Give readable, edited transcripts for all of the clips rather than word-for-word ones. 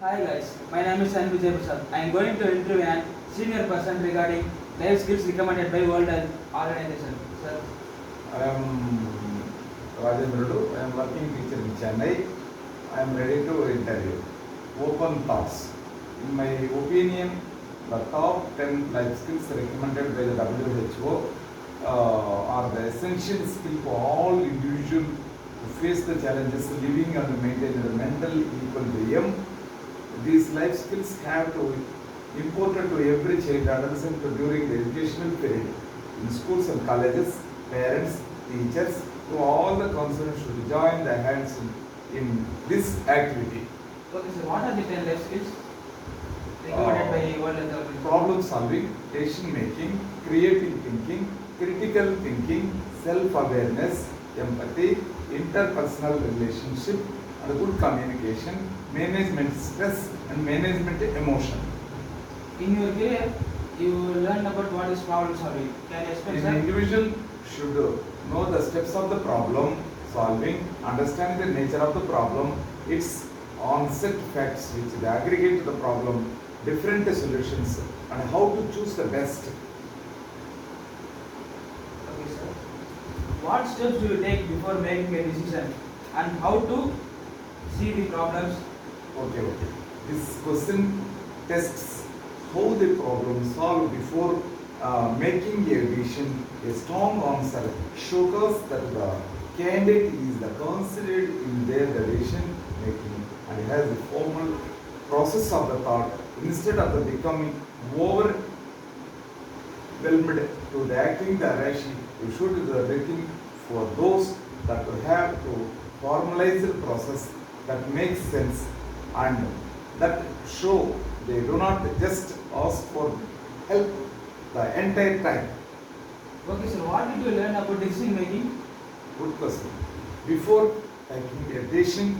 Hi guys, my name is San Vijay Prasad. I am going to interview an senior person regarding life skills recommended by World Health Organization. Sir, I am Rajendrudu. I am working teacher in Chennai. I am ready to interview. Open thoughts. In my opinion, the top 10 life skills recommended by the WHO are the essential skill for all individuals to face the challenges living and maintain the mental equilibrium. These life skills have to important to every child adolescent during the educational period in schools and colleges. Parents, teachers, to all the concerned should join their hands in this activity. okay sir, what are the 10 life skills recommended by World Health Organization? Problem solving, decision making, creative thinking, critical thinking, self-awareness, empathy, interpersonal relationship, and good communication, management stress, and management emotion. In your career, you learn about what is problem solving. Can you explain, An sir? individual should know the steps of the problem solving, understand the nature of the problem, its onset facts which they aggregate to the problem, different solutions, and how to choose the best. Okay, sir. What steps do you take before making a decision and how to see the problems? Okay. This question tests how the problem solved before making a decision. A strong answer shows that the candidate is the considered in their decision making and has a formal process of the thought instead of the becoming overwhelmed to the acting the rashi. You should be looking for those that have to formalize the process that makes sense and that show they do not just ask for help the entire time. Okay, sir. What did you learn about decision making? Good question. Before taking a decision,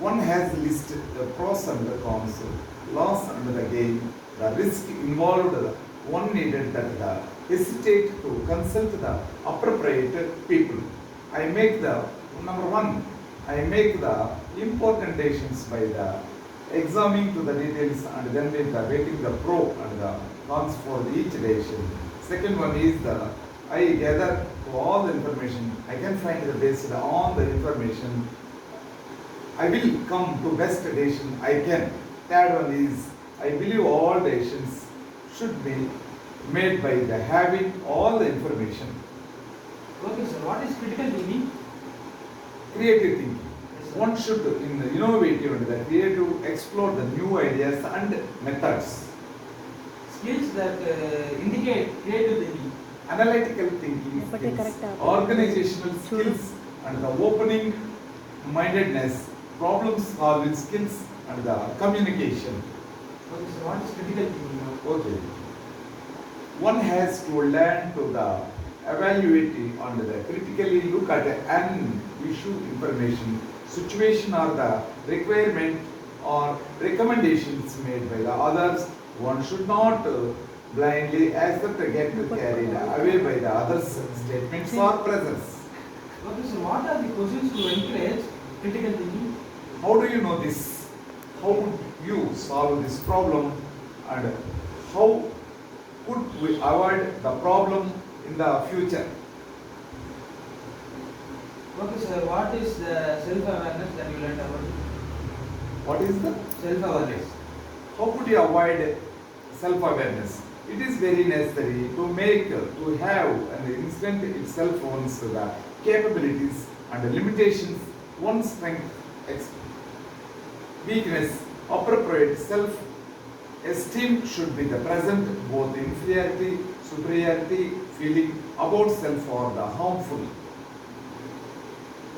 one has listed the pros and the cons, loss and the gain, the risk involved. One needed that the hesitate to consult the appropriate people. I make the number one. I make the important decisions by the examining to the details and then with the weighting the pro and the cons for each decision. Second one is the I gather all the information. I can find the based on the information. I will come to best decision I can. Third one is I believe all decisions should be made by the having all the information. Okay, sir. What is critical thinking? Creative thinking. Yes, sir. One should in the innovative and the creative explore the new ideas and methods. Skills that indicate creative thinking. Analytical thinking skills, organizational skills, and the opening mindedness, problem solving skills, and the communication. Okay, sir. What is critical thinking now? Okay. One has to learn to the evaluate and the critically look at an issue information, situation or the requirement or recommendations made by the others. One should not blindly accept get carried away by the others' statements or presence. Okay, sir. What are the questions to encourage critical thinking? How do you know this? How would you solve this problem and how could we avoid the problem in the future? Okay, sir. What is the self-awareness that you learned about? What is the Self-awareness. how could you avoid self-awareness? It is very necessary to make, to have an instant itself one's the capabilities and the limitations, one's strength, weakness, appropriate self-esteem should be the present, both inferiority, superiority, feeling about self or the harmful.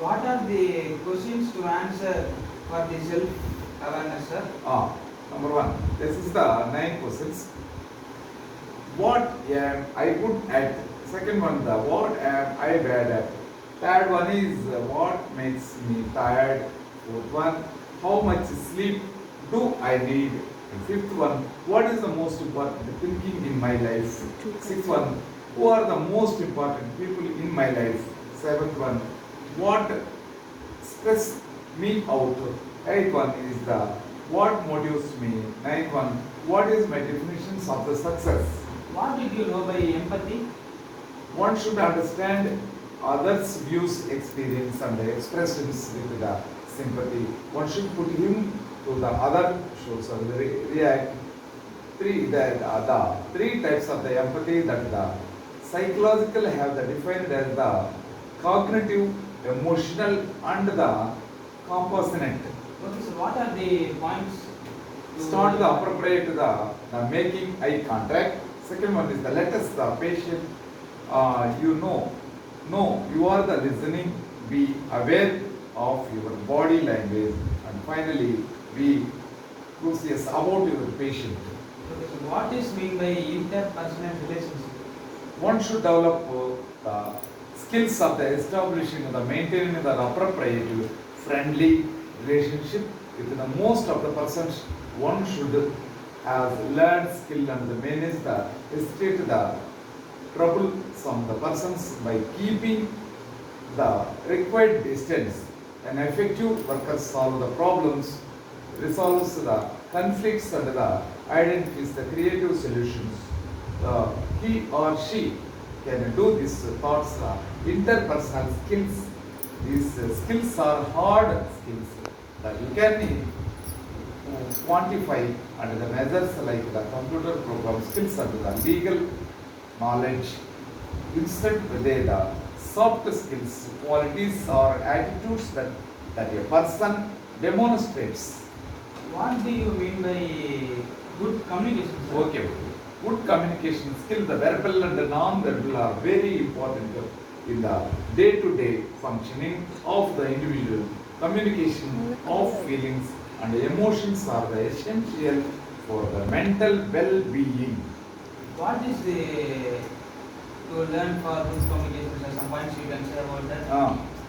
What are the questions to answer for the self-awareness, sir? Number one, this is the 9 questions. What am I good at? Second one, the what am I bad at? Third one is what makes me tired? Fourth one, how much sleep do I need? And fifth one, what is the most important thinking in my life? Sixth one, who are the most important people in my life? Seventh one, what stress me out? Eighth one is the What motives me? 9.1. What is my definitions of the success? What did you know by empathy? One should understand others' views, experience, and expressions with the sympathy. One should put him to the other shows and react. The three types of the empathy that the psychological have the defined as the cognitive, emotional, and the compassionate. Okay, so what are the points? Start the appropriate the making eye contact. Second one is the let us the patient. You are the listening. Be aware of your body language, and finally be curious about your patient. Okay, so what is mean by interpersonal relationship? One should develop the skills of the establishing and the maintaining the appropriate friendly relationship with the most of the persons. One should have learned skill and manage the estate the trouble from the persons by keeping the required distance. An effective worker solves the problems, resolves the conflicts and identifies the creative solutions. He or she can do these thoughts, interpersonal skills. These skills are hard skills that you can quantify under the measures like the computer program skills and the legal knowledge. Instead, they the soft skills, qualities or attitudes that a person demonstrates. What do you mean by good communication, sir? Okay. Good communication skill, the verbal and the non-verbal are very important in the day-to-day functioning of the individual. Communication of feelings and emotions are the essential for the mental well-being. What is the to learn for good communication, sir? Some points you can say about that?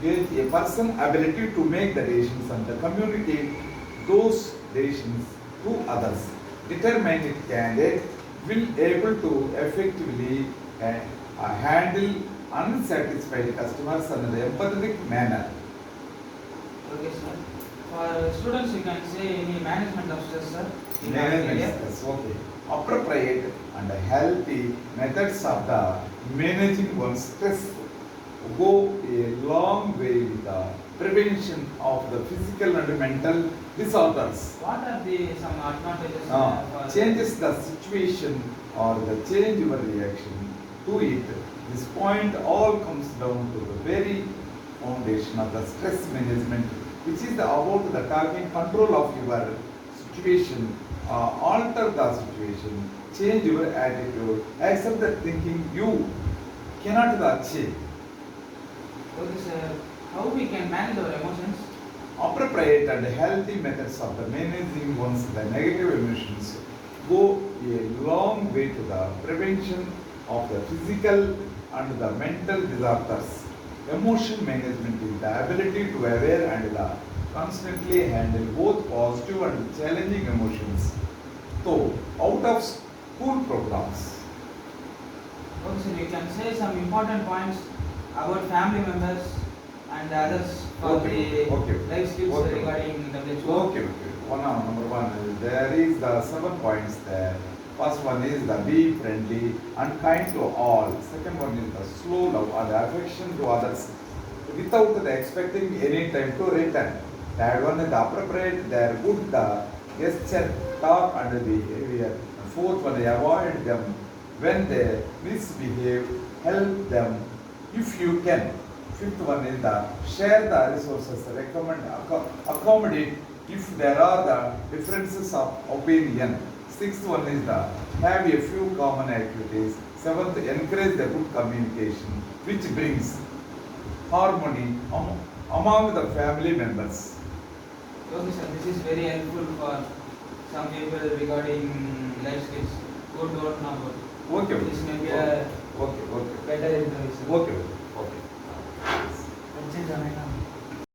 A person ability to make the decisions and to communicate those decisions to others. Determined candidate will able to effectively handle unsatisfied customers in an empathetic manner. Okay, sir. For students, you can say any management of stress, sir. in our Management area. stress, okay. Appropriate and healthy methods of the managing one's stress go a long way with the prevention of the physical and mental disorders. What are the some advantages? For Changes the situation or the change your reaction to it. This point all comes down to the very foundation of the stress management, which is about the talking control of your situation, alter the situation, change your attitude, accept the thinking you cannot achieve. Okay, sir. How we can manage our emotions? Appropriate and healthy methods of the managing one's the negative emotions go a long way to the prevention of the physical and the mental disorders. Emotion management is the ability to aware and the constantly handle both positive and challenging emotions. So, out of school programs. Okay, sir. You can say some important points about family members and others for Okay, the okay. life skills Okay. regarding WHO. Okay. Number one, there is the 7 points there. First one is the be friendly and kind to all. Second one is the slow love and affection to others without the expecting any time to return. Third one is the appropriate their good gesture, talk and behavior. Fourth one, avoid them when they misbehave, help them if you can. Fifth one is the share the resources, recommend, accommodate if there are the differences of opinion. Sixth one is the have a few common activities. Seventh, encourage the good communication, which brings harmony among the family members. Okay, sir. This is very helpful for some people regarding life skills who don't know about. Okay. This may be a Okay. better information. Okay. Okay. Consider